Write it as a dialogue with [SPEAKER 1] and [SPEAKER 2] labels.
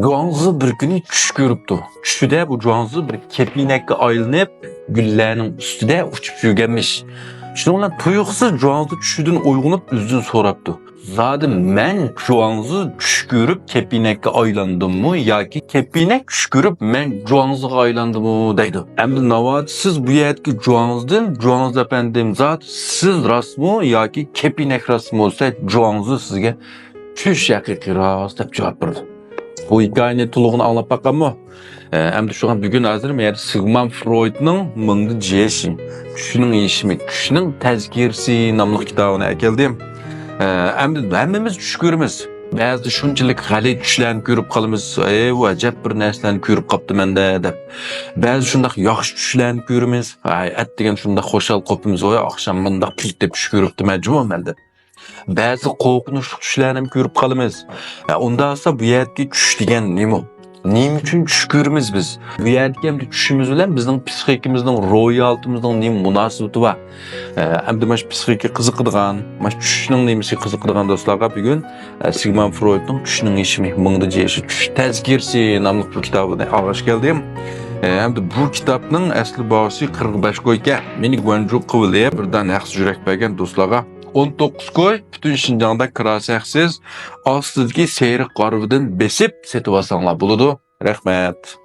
[SPEAKER 1] Juanzı bir günü tuş görüptü. Düşüde bu Juanzı bir kepinekке aylanıp güllerinin üstüde uçup yürgenmiş. Şununla tuyuksuz Juanzı düşüdün uygunup üzdün soraptı. Zaten men Juanzı tuş görüp kepinekке aylandım mı yoki kepinek tuş görüp men Juanzıga aylandım mı deydi. Endi navad siz bu yerdeki Juanzıdan Juanzı efendim zat siz rasmı yoki kepinek rasmı olsa Juanzı sizge tuş haqiqiy rast deb javob berdi. Bu hikayenin tuluğunu anlap bakalım. Hem şu an bugün hazır mı? Sigmund Freud'un Mıngdı Jeşi, Düşünün İşimi, Düşünün Tezkirsi namlı kitabını ekeldim. Hemmimiz düş görürüz. Bazı şunçılık hali düşlerini görüp kalımız. Bu acep bir neslerini görüp kaptı mende dep. Bazı şundak yaxşı düşlerini görürüz. Et degen şundak hoşal kopumuz. Akşam mındak pült dep düş görüptü mecmu mende. Bazı korkunç düşlerini görüp kalımız. Onda ise bu yerdeki düş degen neymi? Neyim için düş görürüz biz? Bu yerdeki düşümüz bilen bizden psikikimizden, royaltımızdan neyim münasebeti var. Hem de maş psikiki kızıqıdığan, maş düşünün neymesi kızıqıdığan dostlarga bugün Sigmund Freud'un Düşünün İşimi, Mıngdı Jeşi, Düş Tezkirsi namlı bu kitabına ağaç geldim. Hem de bu kitabının asli bağısı 45 koyken meni güvencu kıvılıya birden yaxşı yürek bergen dostlarga 19 koy bütün Şinjan'da kirasaksiz aslıdaki seyri qarıvıdan besip setip alsanglar buludu. Rahmet.